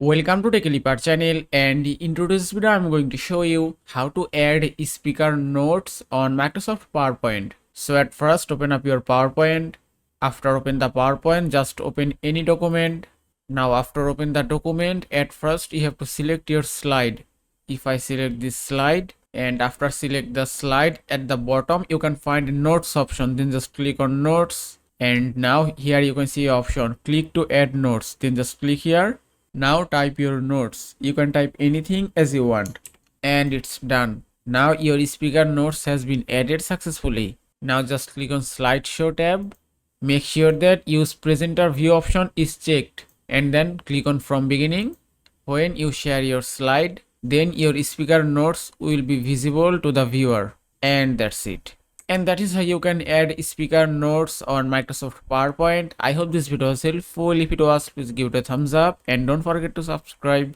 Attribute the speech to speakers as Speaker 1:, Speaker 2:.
Speaker 1: Welcome to TechLeaper channel, and in today's video I'm going to show you how to add speaker notes on Microsoft PowerPoint. So at first open up your PowerPoint. After open the PowerPoint, just open any document. Now after open the document, at first you have to select your slide. If I select this slide, and after select the slide, at the bottom you can find notes option, then just click on notes. And now here you can see option click to add notes, then just click here. Now type your notes. You can type anything as you want, and it's done. Now your speaker notes has been added successfully. Now just click on slideshow tab. Make sure that use presenter view option is checked, and then click on from beginning. When you share your slide, then your speaker notes will be visible to the viewer, and that's it. And that is how you can add speaker notes on Microsoft PowerPoint. I hope this video was helpful. If it was, please give it a thumbs up and don't forget to subscribe.